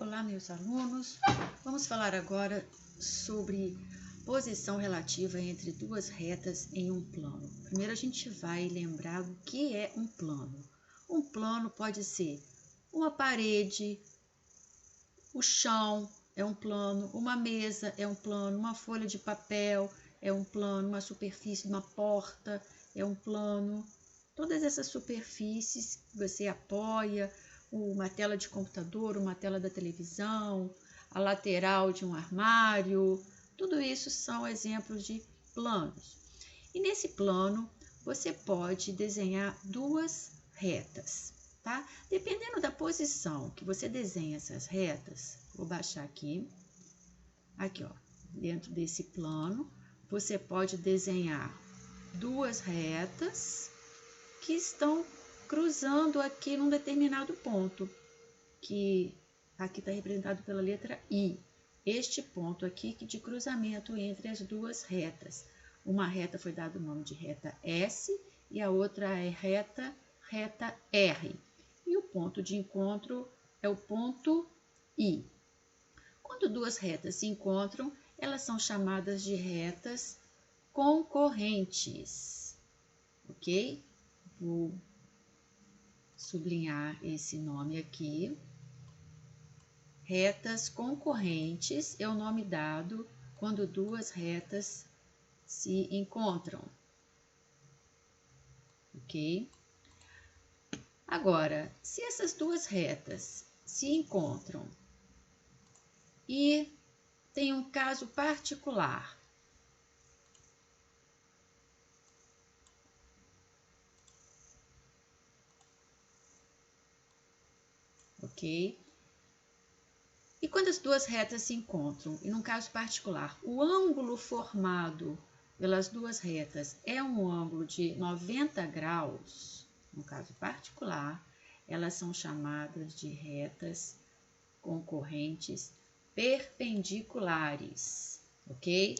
Olá, meus alunos. Vamos falar agora sobre posição relativa entre duas retas em um plano. Primeiro, a gente vai lembrar o que é um plano. Um plano pode ser uma parede, o chão é um plano, uma mesa é um plano, uma folha de papel é um plano, uma superfície, uma porta é um plano. Todas essas superfícies que você apoia, uma tela de computador, uma tela da televisão, a lateral de um armário, tudo isso são exemplos de planos. E nesse plano, você pode desenhar duas retas, tá? Dependendo da posição que você desenha essas retas, vou baixar aqui, ó, dentro desse plano, você pode desenhar duas retas que estão cruzando aqui num determinado ponto, que aqui está representado pela letra I. Este ponto aqui de cruzamento entre as duas retas. Uma reta foi dado o nome de reta S e a outra é reta R. E o ponto de encontro é o ponto I. Quando duas retas se encontram, elas são chamadas de retas concorrentes, ok? Vou sublinhar esse nome aqui. Retas concorrentes é o nome dado quando duas retas se encontram, ok? Agora, se essas duas retas se encontram e tem um caso particular, ok? E quando as duas retas se encontram, e num caso particular, o ângulo formado pelas duas retas é um ângulo de 90 graus, no caso particular, elas são chamadas de retas concorrentes perpendiculares, ok?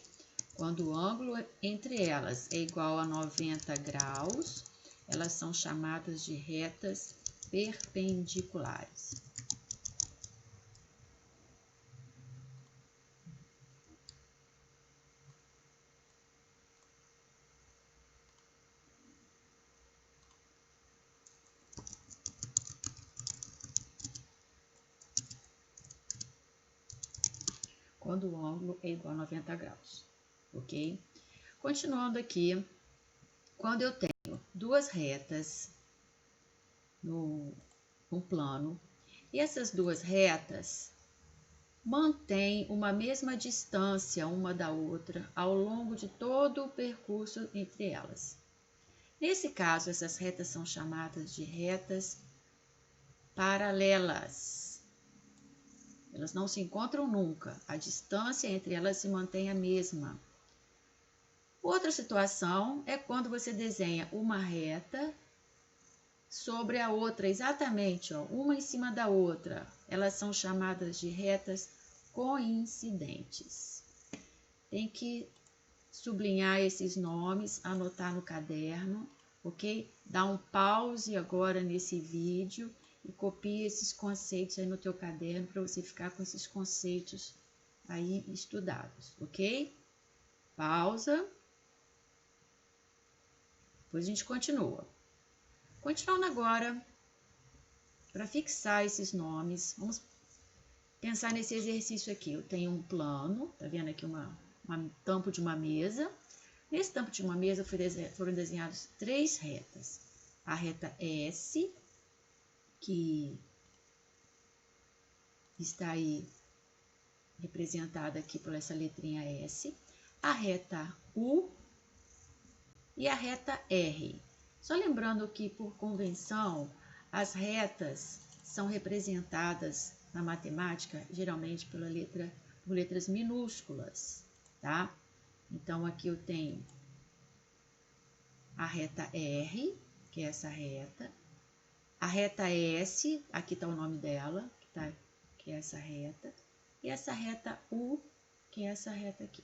Quando o ângulo entre elas é igual a 90 graus, elas são chamadas de retas perpendiculares. Quando o ângulo é igual a 90 graus, ok? Continuando aqui, quando eu tenho duas retas no plano, e essas duas retas mantêm uma mesma distância uma da outra ao longo de todo o percurso entre elas. Nesse caso, essas retas são chamadas de retas paralelas. Elas não se encontram nunca, a distância entre elas se mantém a mesma. Outra situação é quando você desenha uma reta sobre a outra, exatamente, ó, uma em cima da outra. Elas são chamadas de retas coincidentes. Tem que sublinhar esses nomes, anotar no caderno, ok? Dá um pause agora nesse vídeo e copia esses conceitos aí no teu caderno para você ficar com esses conceitos aí estudados, ok? Pausa. Depois a gente continua. Continuando agora, para fixar esses nomes, vamos pensar nesse exercício aqui. Eu tenho um plano, tá vendo aqui um tampo de uma mesa. Nesse tampo de uma mesa foram desenhadas três retas. A reta S, que está aí representada aqui por essa letrinha S, a reta U e a reta R. Só lembrando que, por convenção, as retas são representadas na matemática, geralmente por letras minúsculas, tá? Então, aqui eu tenho a reta R, que é essa reta, a reta S, aqui está o nome dela, que é essa reta, e essa reta U, que é essa reta aqui.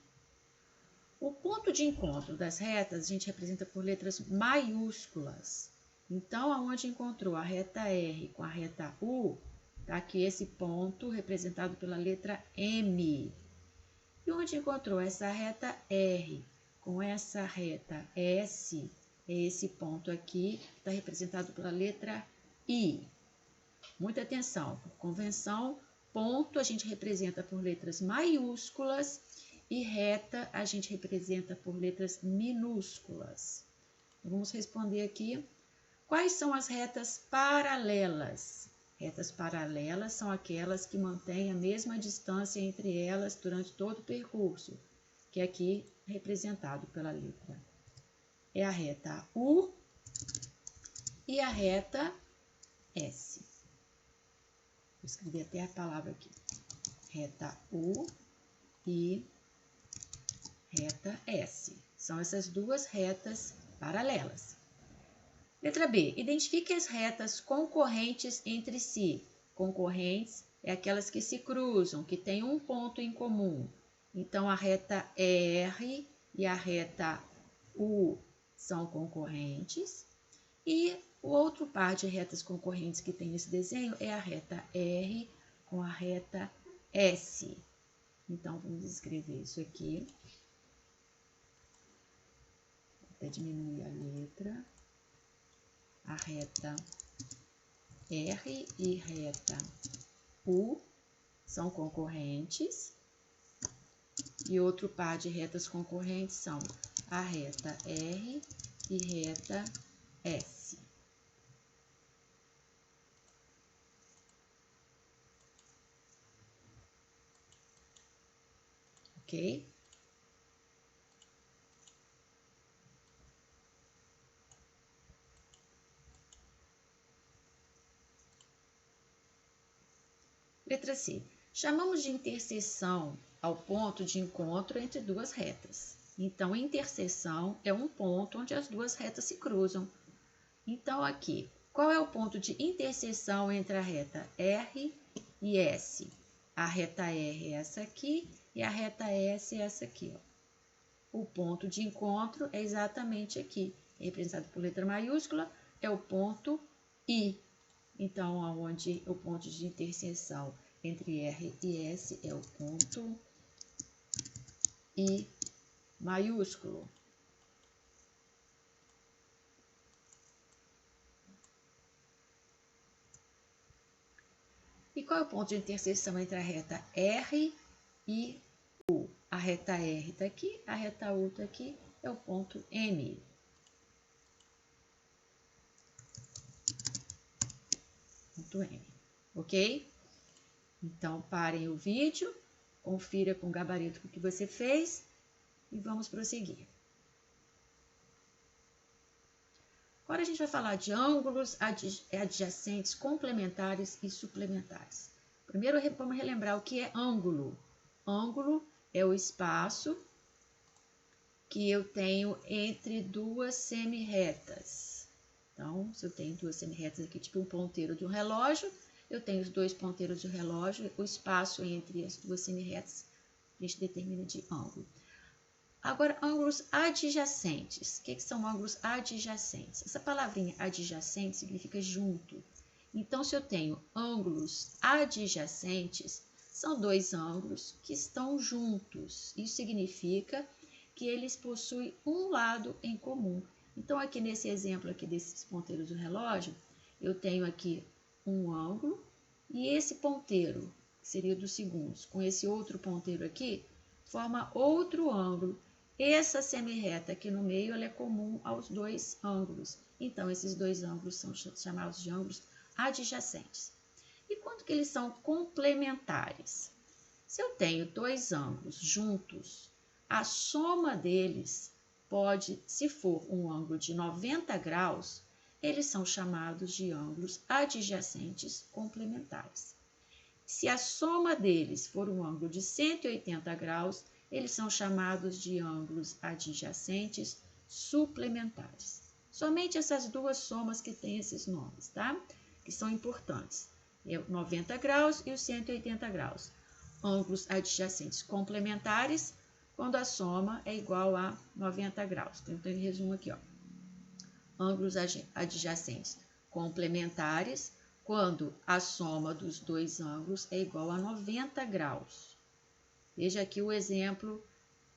O ponto de encontro das retas a gente representa por letras maiúsculas. Então, aonde encontrou a reta R com a reta U, Tá aqui esse ponto representado pela letra M. E onde encontrou essa reta R com essa reta S, é esse ponto aqui, está representado pela letra I. Muita atenção, por convenção, ponto a gente representa por letras maiúsculas e reta a gente representa por letras minúsculas. Vamos responder aqui. Quais são as retas paralelas? Retas paralelas são aquelas que mantêm a mesma distância entre elas durante todo o percurso, que é aqui representado pela letra. É a reta U e a reta S. Vou escrever até a palavra aqui. Reta U e reta S. São essas duas retas paralelas. Letra B. Identifique as retas concorrentes entre si. Concorrentes é aquelas que se cruzam, que têm um ponto em comum. Então, a reta R e a reta U são concorrentes. E o outro par de retas concorrentes que tem nesse desenho é a reta R com a reta S. Então, vamos escrever isso aqui. Vou até diminuir a letra. A reta R e reta U são concorrentes. E outro par de retas concorrentes são a reta R e reta S. Ok? Letra C. Chamamos de interseção ao ponto de encontro entre duas retas. Então, interseção é um ponto onde as duas retas se cruzam. Então, aqui, qual é o ponto de interseção entre a reta R e S? A reta R é essa aqui e a reta S é essa aqui. Ó. O ponto de encontro é exatamente aqui, representado por letra maiúscula, é o ponto I. Então, onde o ponto de interseção entre R e S é o ponto I maiúsculo. E qual é o ponto de interseção entre a reta R e U? A reta R está aqui, a reta U está aqui, é o ponto M. Ponto M, ok? Então, parem o vídeo, confira com o gabarito o que você fez e vamos prosseguir. Agora a gente vai falar de ângulos adjacentes, complementares e suplementares. Primeiro, vamos relembrar o que é ângulo. Ângulo é o espaço que eu tenho entre duas semirretas. Então, se eu tenho duas semirretas aqui, tipo um ponteiro de um relógio, eu tenho os dois ponteiros de relógio, o espaço entre as duas semirretas, a gente determina de ângulo. Agora, ângulos adjacentes. O que são ângulos adjacentes? Essa palavrinha adjacente significa junto. Então, se eu tenho ângulos adjacentes, são dois ângulos que estão juntos. Isso significa que eles possuem um lado em comum. Então, aqui nesse exemplo aqui desses ponteiros do relógio, eu tenho aqui um ângulo e esse ponteiro, que seria dos segundos, com esse outro ponteiro aqui, forma outro ângulo. Essa semirreta aqui no meio ela é comum aos dois ângulos. Então, esses dois ângulos são chamados de ângulos adjacentes. E quando que eles são complementares? Se eu tenho dois ângulos juntos, a soma deles pode, se for um ângulo de 90 graus, eles são chamados de ângulos adjacentes complementares. Se a soma deles for um ângulo de 180 graus, eles são chamados de ângulos adjacentes suplementares. Somente essas duas somas que têm esses nomes, tá? Que são importantes. É o 90 graus e os 180 graus. Ângulos adjacentes complementares, quando a soma é igual a 90 graus. Então, em resumo aqui, ó. Ângulos adjacentes complementares, quando a soma dos dois ângulos é igual a 90 graus. Veja aqui o exemplo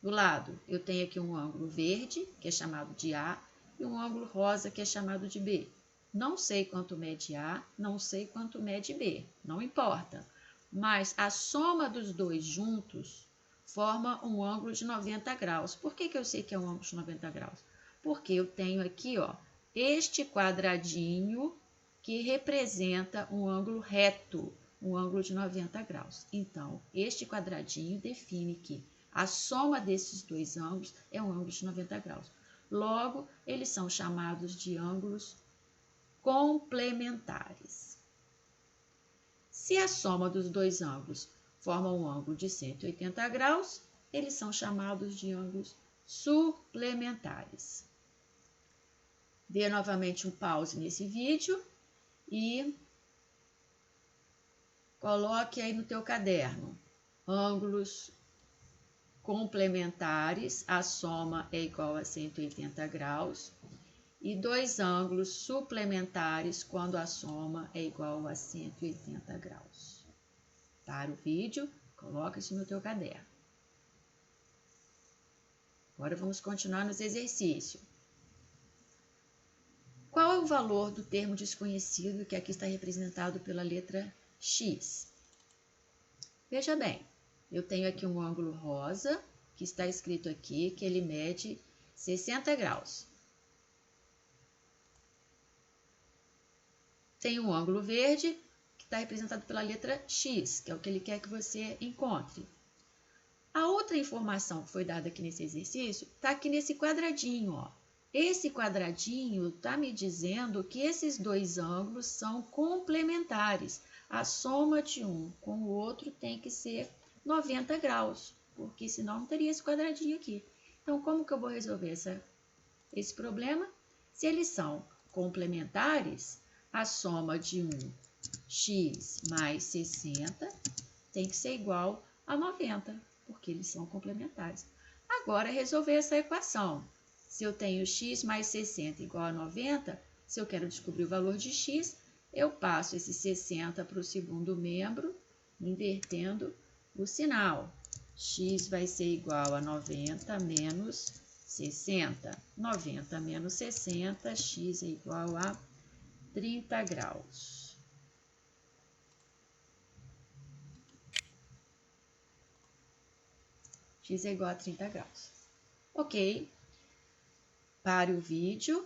do lado. Eu tenho aqui um ângulo verde, que é chamado de A, e um ângulo rosa, que é chamado de B. Não sei quanto mede A, não sei quanto mede B, não importa. Mas a soma dos dois juntos forma um ângulo de 90 graus. Por que eu sei que é um ângulo de 90 graus? Porque eu tenho aqui, ó, este quadradinho que representa um ângulo reto, um ângulo de 90 graus. Então, este quadradinho define que a soma desses dois ângulos é um ângulo de 90 graus. Logo, eles são chamados de ângulos complementares. Se a soma dos dois ângulos forma um ângulo de 180 graus, eles são chamados de ângulos suplementares. Dê novamente um pause nesse vídeo e coloque aí no teu caderno. Ângulos complementares, a soma é igual a 180 graus. E dois ângulos suplementares quando a soma é igual a 180 graus. Para o vídeo, coloca isso no teu caderno. Agora vamos continuar nos exercícios. Qual é o valor do termo desconhecido que aqui está representado pela letra X? Veja bem, eu tenho aqui um ângulo rosa, que está escrito aqui que ele mede 60 graus. Tem um ângulo verde, que está representado pela letra X, que é o que ele quer que você encontre. A outra informação que foi dada aqui nesse exercício está aqui nesse quadradinho, ó. Esse quadradinho está me dizendo que esses dois ângulos são complementares. A soma de um com o outro tem que ser 90 graus, porque senão não teria esse quadradinho aqui. Então, como que eu vou resolver esse problema? Se eles são complementares, a soma de 1x mais 60 tem que ser igual a 90, porque eles são complementares. Agora, resolver essa equação. Se eu tenho x mais 60 igual a 90, se eu quero descobrir o valor de x, eu passo esse 60 para o segundo membro, invertendo o sinal. X vai ser igual a 90 menos 60. 90 menos 60, x é igual a 30 graus. X é igual a 30 graus. Ok. Pare o vídeo,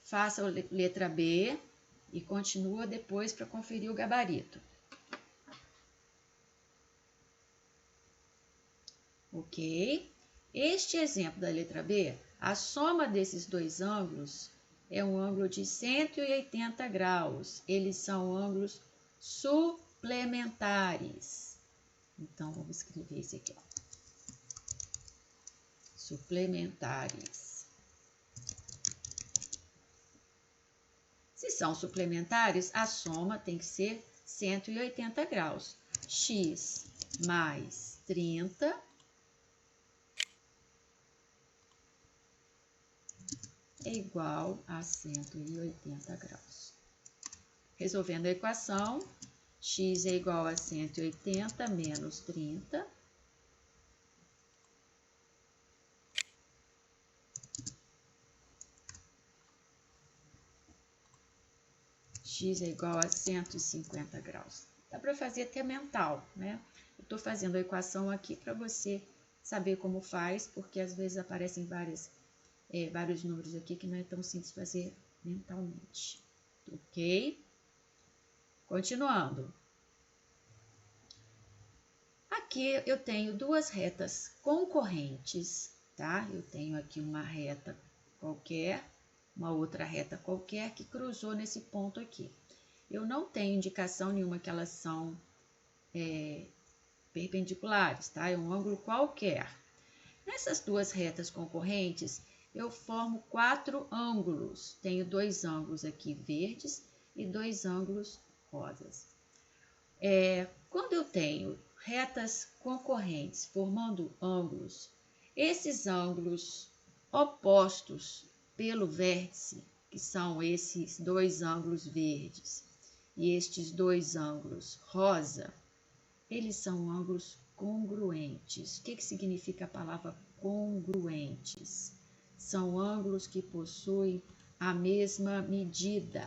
faça a letra B e continua depois para conferir o gabarito. Ok? Este exemplo da letra B, a soma desses dois ângulos é um ângulo de 180 graus. Eles são ângulos suplementares. Então, vamos escrever esse aqui, ó. Suplementares. Se são suplementares, a soma tem que ser 180 graus. X mais 30 é igual a 180 graus. Resolvendo a equação, x é igual a 180 menos 30. X é igual a 150 graus. Dá para fazer até mental, né? Eu estou fazendo a equação aqui para você saber como faz, porque às vezes aparecem vários números aqui que não é tão simples fazer mentalmente. Ok? Continuando. Aqui eu tenho duas retas concorrentes, tá? Eu tenho aqui uma reta qualquer, uma outra reta qualquer que cruzou nesse ponto aqui. Eu não tenho indicação nenhuma que elas são perpendiculares, tá? É um ângulo qualquer. Nessas duas retas concorrentes, eu formo 4 ângulos. Tenho 2 ângulos aqui verdes e 2 ângulos rosas. Quando eu tenho retas concorrentes formando ângulos, esses ângulos opostos pelo vértice, que são esses 2 ângulos verdes, e estes dois ângulos rosa, eles são ângulos congruentes. O que significa a palavra congruentes? São ângulos que possuem a mesma medida.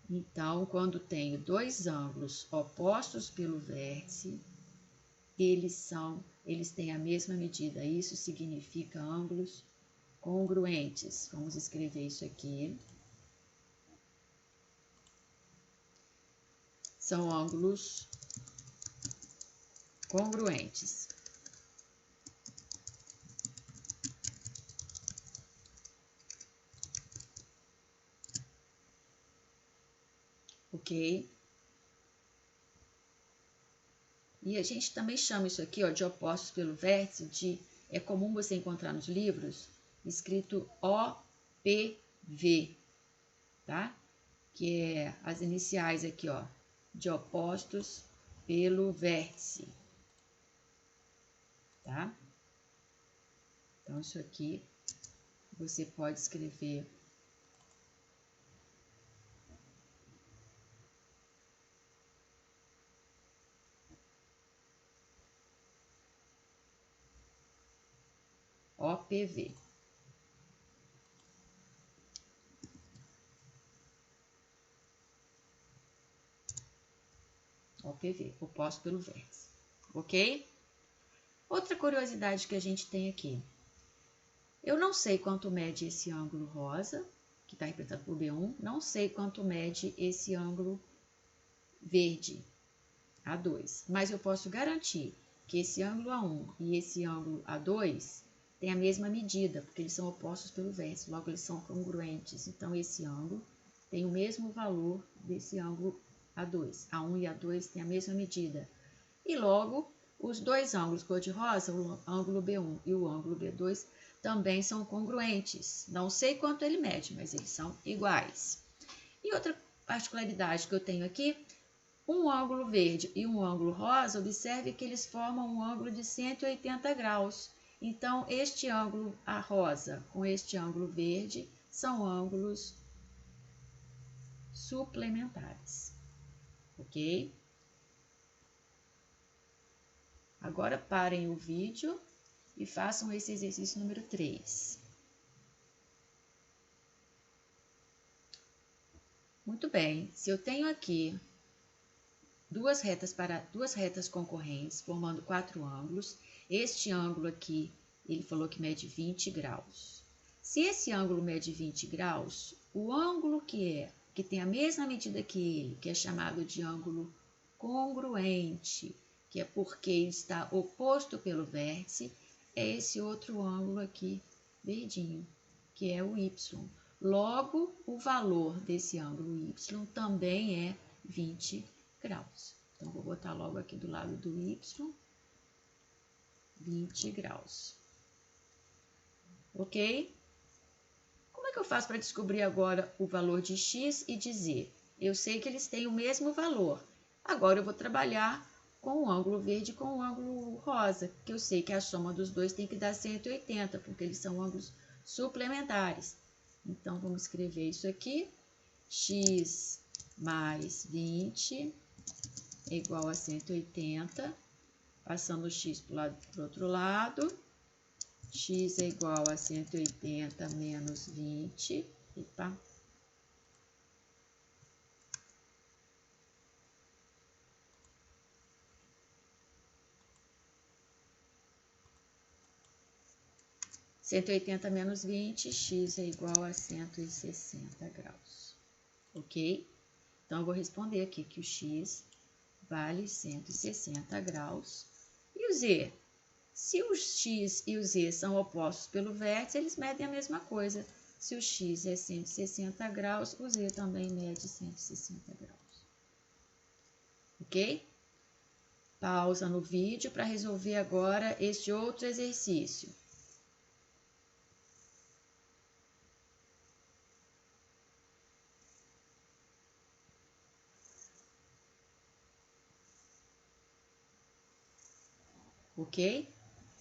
Então, quando tenho dois ângulos opostos pelo vértice, eles têm a mesma medida. Isso significa ângulos congruentes. Vamos escrever isso aqui. São ângulos congruentes. Ok? E a gente também chama isso aqui, ó, de opostos pelo vértice, é comum você encontrar nos livros escrito OPV, tá? Que é as iniciais aqui, ó, de opostos pelo vértice, tá? Então, isso aqui você pode escrever OPV. OPV, oposto pelo vértice, ok? Outra curiosidade que a gente tem aqui. Eu não sei quanto mede esse ângulo rosa, que está representado por B1, não sei quanto mede esse ângulo verde, A2, mas eu posso garantir que esse ângulo A1 e esse ângulo A2 têm a mesma medida, porque eles são opostos pelo vértice, logo eles são congruentes. Então, esse ângulo tem o mesmo valor desse ângulo A2. A1 e A2 têm a mesma medida. E logo, os dois ângulos cor-de-rosa, o ângulo B1 e o ângulo B2, também são congruentes. Não sei quanto ele mede, mas eles são iguais. E outra particularidade que eu tenho aqui, um ângulo verde e um ângulo rosa, observe que eles formam um ângulo de 180 graus. Então, este ângulo a rosa com este ângulo verde são ângulos suplementares, ok? Agora parem o vídeo e façam esse exercício número 3. Muito bem, se eu tenho aqui duas retas concorrentes, formando 4 ângulos, este ângulo aqui, ele falou que mede 20 graus. Se esse ângulo mede 20 graus, o ângulo que tem a mesma medida que ele, que é chamado de ângulo congruente, que é porque ele está oposto pelo vértice, é esse outro ângulo aqui, verdinho, que é o y. Logo, o valor desse ângulo y também é 20 graus. Então, vou botar logo aqui do lado do y, 20 graus. Ok? Como é que eu faço para descobrir agora o valor de x e de z? Eu sei que eles têm o mesmo valor. Agora, eu vou trabalhar com o ângulo verde e com o ângulo rosa, que eu sei que a soma dos dois tem que dar 180, porque eles são ângulos suplementares. Então, vamos escrever isso aqui. X mais 20 é igual a 180. Passando o x para o outro lado. X é igual a 180 menos 20. Epa. Cento e oitenta menos 20, x é igual a 160 graus. Ok? Então, eu vou responder aqui que o x vale 160 graus. E o z? Se o x e o z são opostos pelo vértice, eles medem a mesma coisa. Se o x é 160 graus, o z também mede 160 graus. Ok? Pausa no vídeo para resolver agora este outro exercício. Ok?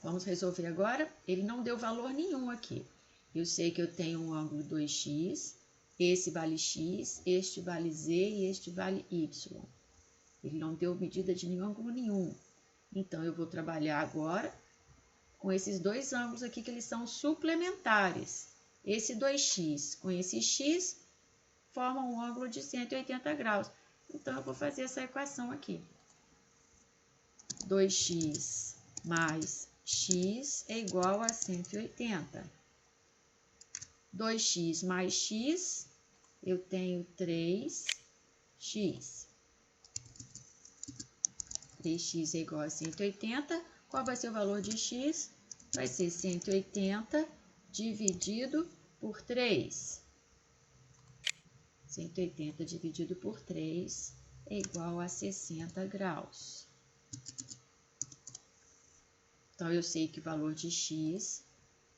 Vamos resolver agora. Ele não deu valor nenhum aqui. Eu sei que eu tenho um ângulo 2x Esse vale x, este vale z e este vale y. Ele não deu medida de nenhum ângulo nenhum. Então, eu vou trabalhar agora com esses dois ângulos aqui que eles são suplementares. Esse 2x com esse x formam um ângulo de 180 graus. Então, eu vou fazer essa equação aqui. 2x mais x é igual a 180. 2x mais x, eu tenho 3x. 3x é igual a 180. Qual vai ser o valor de x? Vai ser 180 dividido por 3. 180 dividido por 3 é igual a 60 graus. Então, eu sei que o valor de x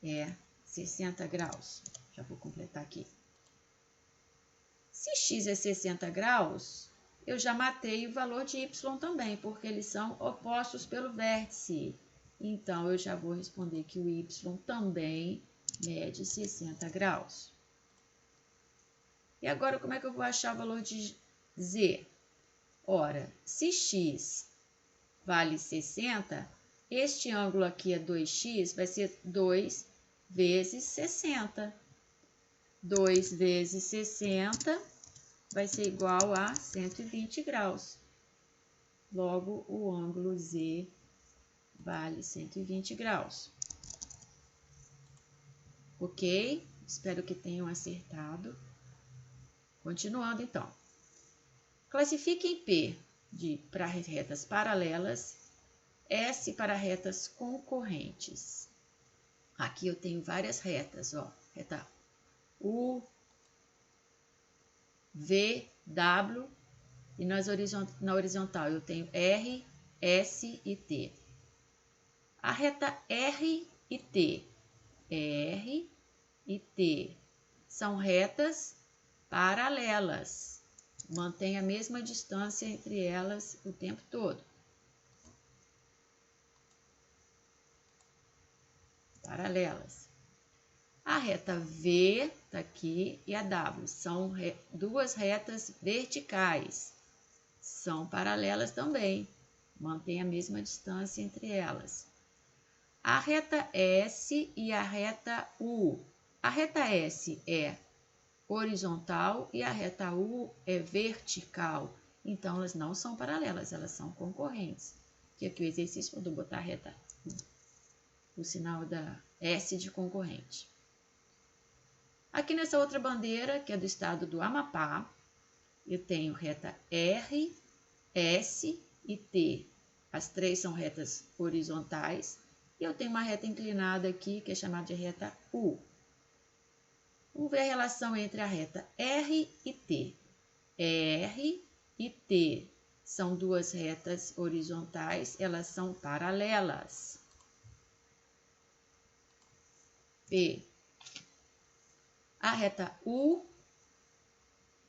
é 60 graus. Já vou completar aqui. Se x é 60 graus, eu já matei o valor de y também, porque eles são opostos pelo vértice. Então, eu já vou responder que o y também mede 60 graus. E agora, como é que eu vou achar o valor de z? Ora, se x vale 60, este ângulo aqui é 2x, vai ser 2 vezes 60. 2 vezes 60 vai ser igual a 120 graus. Logo, o ângulo z vale 120 graus. Ok? Espero que tenham acertado. Continuando, então. Classifiquem P para retas paralelas, S para retas concorrentes. Aqui eu tenho várias retas, ó. Reta U, V, W, e na horizontal eu tenho R, S e T. A reta R e T são retas paralelas. Mantém a mesma distância entre elas o tempo todo. Paralelas. A reta V está aqui e a W são duas retas verticais. São paralelas também. Mantém a mesma distância entre elas. A reta S e a reta U. A reta S é horizontal e a reta U é vertical. Então, elas não são paralelas, elas são concorrentes. E aqui o exercício, quando eu botar a reta U, o sinal da S de concorrente. Aqui nessa outra bandeira, que é do estado do Amapá, eu tenho reta R, S e T. As três são retas horizontais. E eu tenho uma reta inclinada aqui, que é chamada de reta U. Vamos ver a relação entre a reta R e T. R e T são duas retas horizontais, elas são paralelas. P. A reta U,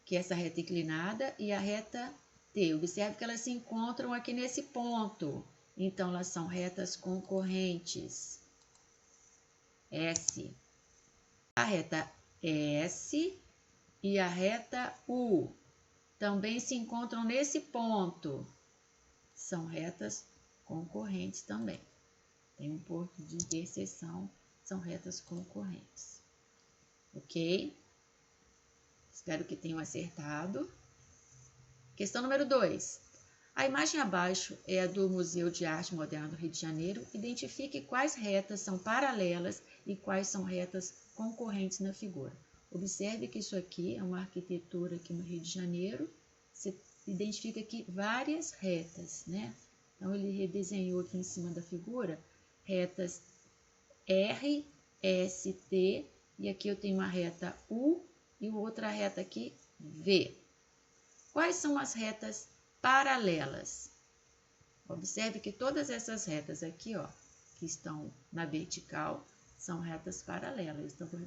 que é essa reta inclinada, e a reta T. Observe que elas se encontram aqui nesse ponto. Então, elas são retas concorrentes. S. A reta S e a reta U também se encontram nesse ponto. São retas concorrentes também. Tem um ponto de interseção, são retas concorrentes. Ok? Espero que tenham acertado. Questão número 2. A imagem abaixo é a do Museu de Arte Moderna do Rio de Janeiro. Identifique quais retas são paralelas e quais são retas concorrentes na figura. Observe que isso aqui é uma arquitetura aqui no Rio de Janeiro. Você identifica aqui várias retas, né? Então, ele redesenhou aqui em cima da figura retas R, S, T. E aqui eu tenho uma reta U e outra reta aqui, V. Quais são as retas paralelas? Observe que todas essas retas aqui, ó, que estão na vertical, são retas paralelas. Então, vou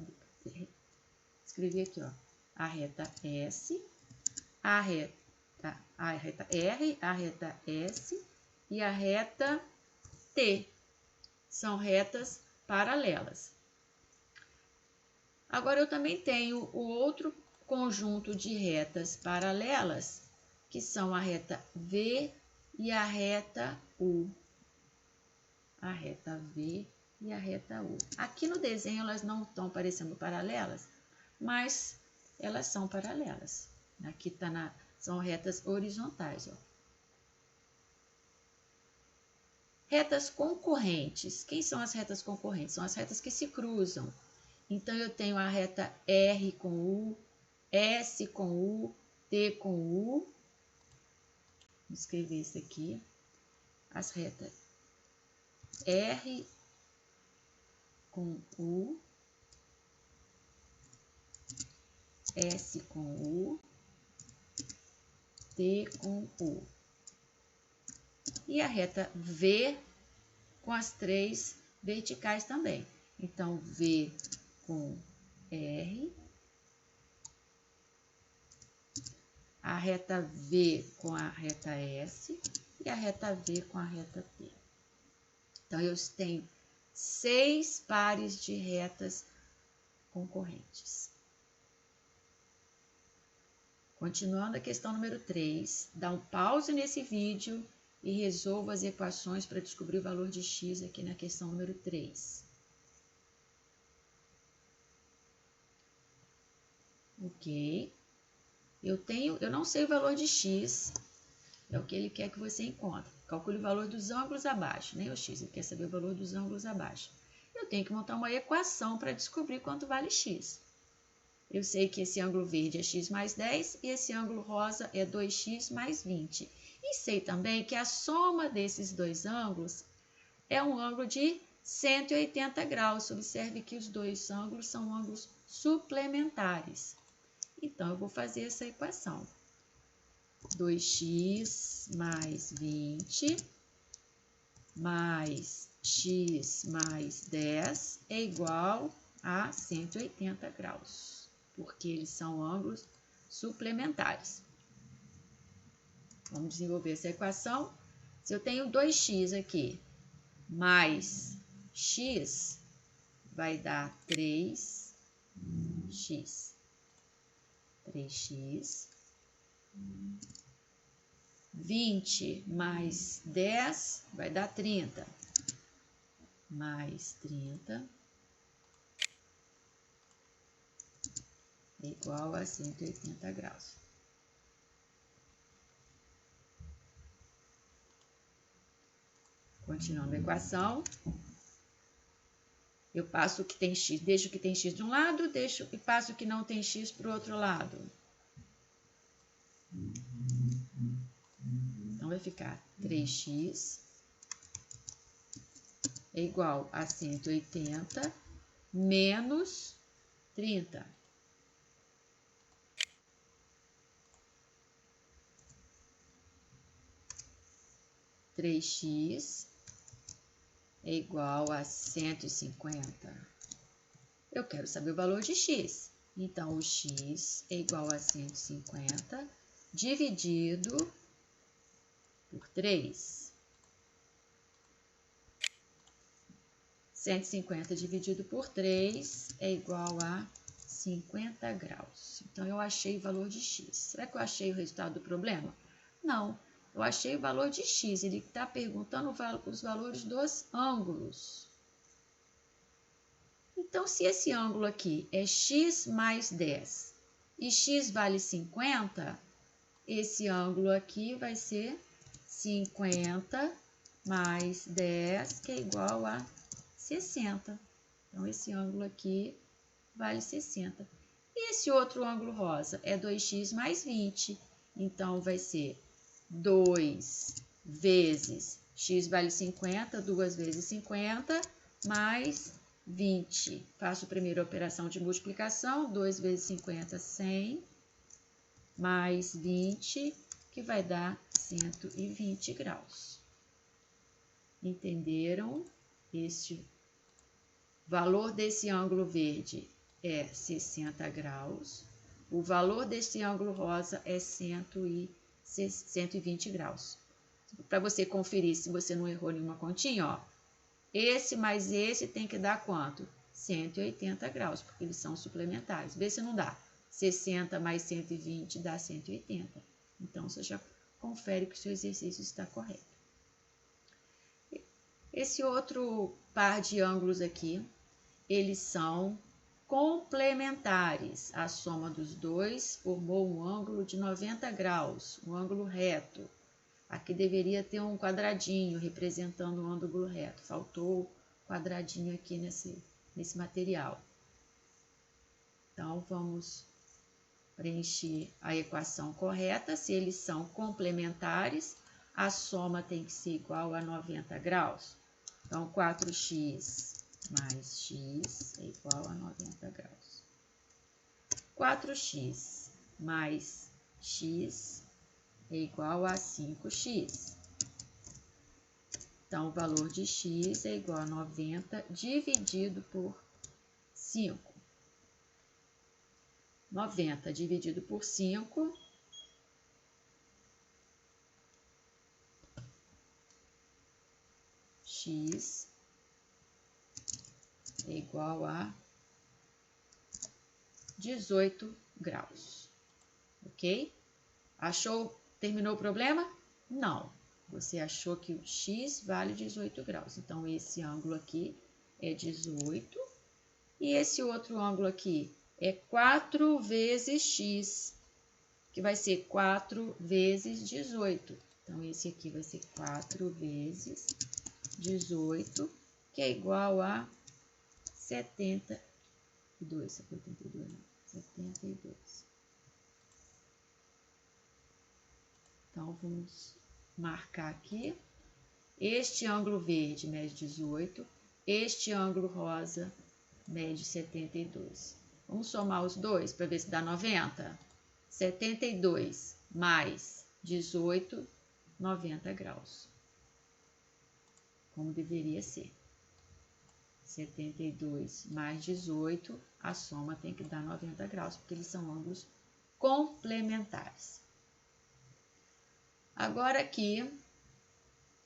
escrever aqui, ó, a reta S, a reta R, a reta S e a reta T. São retas paralelas. Agora, eu também tenho o outro conjunto de retas paralelas, que são a reta V e a reta U. A reta V e a reta U. Aqui no desenho elas não estão parecendo paralelas, mas elas são paralelas. Aqui são retas horizontais. Ó. Retas concorrentes. Quem são as retas concorrentes? São as retas que se cruzam. Então, eu tenho a reta R com U, S com U, T com U. Vou escrever isso aqui. As retas R com U, S com U, T com U. E a reta V com as três verticais também. Então, V com R, a reta V com a reta S e a reta V com a reta T. Então, eu tenho 6 pares de retas concorrentes. Continuando a questão número 3, dá um pause nesse vídeo e resolva as equações para descobrir o valor de x aqui na questão número 3. Ok. Eu não sei o valor de x, é o que ele quer que você encontre. Calcule o valor dos ângulos abaixo, nem o x, ele quer saber o valor dos ângulos abaixo. Eu tenho que montar uma equação para descobrir quanto vale x. Eu sei que esse ângulo verde é x mais 10 e esse ângulo rosa é 2x mais 20. E sei também que a soma desses dois ângulos é um ângulo de 180 graus. Observe que os dois ângulos são ângulos suplementares. Então, eu vou fazer essa equação. 2x mais 20 mais x mais 10 é igual a 180 graus, porque eles são ângulos suplementares. Vamos desenvolver essa equação. Se eu tenho 2x aqui mais x, vai dar 3x. 3x. 20 mais 10 vai dar 30. Mais 30 é igual a 180 graus. Continuando a equação, eu passo o que tem x, deixo o que tem x de um lado, e passo o que não tem x para o outro lado. Então, vai ficar 3x é igual a 180 menos 30. Três x é igual a 150. Eu quero saber o valor de x. Então, o x é igual a 150 dividido por 3. 150 dividido por 3 é igual a 50 graus. Então, eu achei o valor de x. Será que eu achei o resultado do problema? Não. Eu achei o valor de x. Ele está perguntando os valores dos ângulos. Então, se esse ângulo aqui é x mais 10 e x vale 50, esse ângulo aqui vai ser 50 mais 10, que é igual a 60. Então, esse ângulo aqui vale 60. E esse outro ângulo rosa é 2x mais 20. Então, vai ser 2 vezes x vale 50, 2 vezes 50, mais 20. Faço a primeira operação de multiplicação, 2 vezes 50, 100, mais 20, que vai dar 120 graus. Entenderam? Este valor desse ângulo verde é 60 graus. O valor desse ângulo rosa é 120 graus. Para você conferir se você não errou nenhuma continha, ó. Esse mais esse tem que dar quanto? 180 graus, porque eles são suplementares. Vê se não dá. 60 mais 120 dá 180. Então, você já confere que o seu exercício está correto. Esse outro par de ângulos aqui, eles são complementares. A soma dos dois formou um ângulo de 90 graus, um ângulo reto. Aqui deveria ter um quadradinho representando um ângulo reto. Faltou quadradinho aqui nesse material. Então, vamos preencher a equação correta. Se eles são complementares, a soma tem que ser igual a 90 graus. Então, 4x mais x é igual a 90 graus. 4x mais x é igual a 5x. Então, o valor de x é igual a 90 dividido por 5. 90 dividido por 5 x é igual a 18 graus. Ok? Achou? Terminou o problema? Não. Você achou que o x vale 18 graus. Então, esse ângulo aqui é 18. E esse outro ângulo aqui é 4 vezes x, que vai ser 4 vezes 18. Então, esse aqui vai ser 4 vezes 18, que é igual a 72. 72, não. 72. Então, vamos marcar aqui. Este ângulo verde mede 18. Este ângulo rosa mede 72. Vamos somar os dois para ver se dá 90. 72 mais 18, 90 graus. Como deveria ser. 72 mais 18, a soma tem que dar 90 graus, porque eles são ângulos complementares. Agora aqui,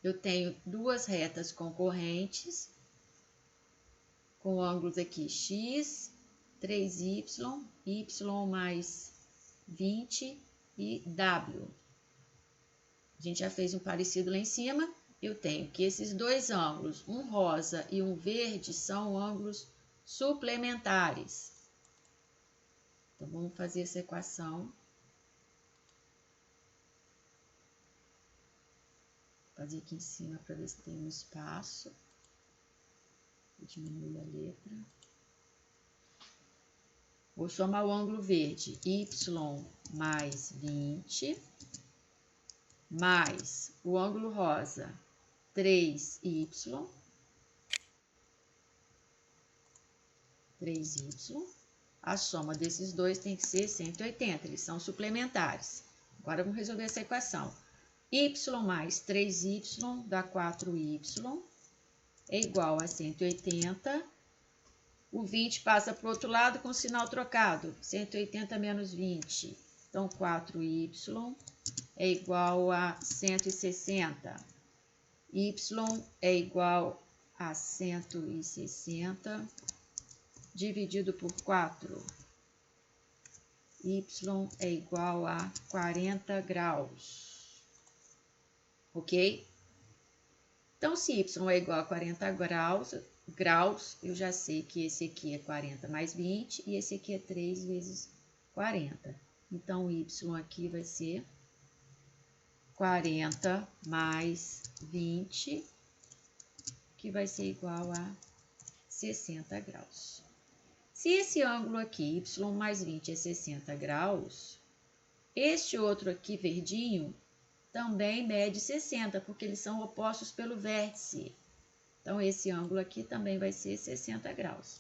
eu tenho duas retas concorrentes, com ângulos aqui x, 3y, y mais 20 e w. A gente já fez um parecido lá em cima. Eu tenho que esses dois ângulos, um rosa e um verde, são ângulos suplementares. Então, vamos fazer essa equação. Vou fazer aqui em cima para ver se tem um espaço. Vou diminuir a letra. Vou somar o ângulo verde, y mais 20, mais o ângulo rosa, 3y, 3y. A soma desses dois tem que ser 180, eles são suplementares. Agora, vamos resolver essa equação. Y mais 3y dá 4y, é igual a 180. O 20 passa para o outro lado com o sinal trocado. 180 menos 20. Então, 4y é igual a 160. Y é igual a 160 dividido por 4. Y é igual a 40 graus. Ok? Então, se y é igual a 40 graus, eu já sei que esse aqui é 40 mais 20 e esse aqui é 3 vezes 40. Então, o y aqui vai ser 40 mais 20, que vai ser igual a 60 graus. Se esse ângulo aqui, y mais 20, é 60 graus, este outro aqui, verdinho, também mede 60, porque eles são opostos pelo vértice. Então, esse ângulo aqui também vai ser 60 graus.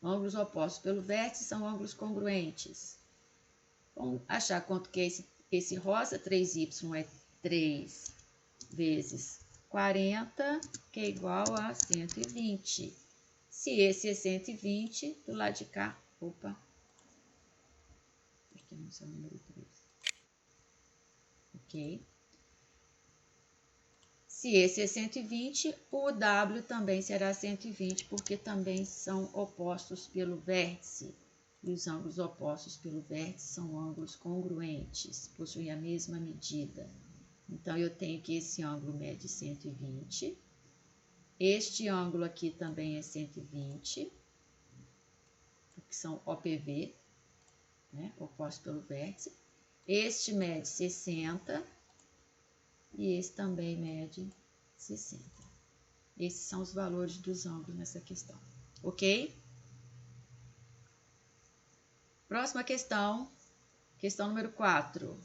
Ângulos opostos pelo vértice são ângulos congruentes. Vamos achar quanto que é esse rosa. 3y é 3 vezes 40, que é igual a 120. Se esse é 120, do lado de cá, aqui não é o número 3. Ok? Se esse é 120, o W também será 120, porque também são opostos pelo vértice. e os ângulos opostos pelo vértice são ângulos congruentes, possuem a mesma medida. Então, eu tenho que esse ângulo mede 120. Este ângulo aqui também é 120, que são OPV, né, opostos pelo vértice. Este mede 60 e esse também mede 60. Esses são os valores dos ângulos nessa questão, ok? Próxima questão, questão número 4.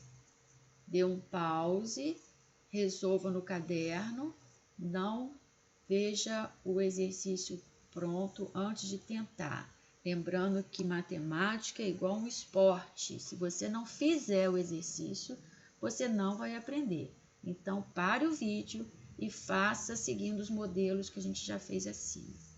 Dê um pause, resolva no caderno, não veja o exercício pronto antes de tentar. Lembrando que matemática é igual a um esporte. Se você não fizer o exercício, você não vai aprender. Então, pare o vídeo e faça seguindo os modelos que a gente já fez acima.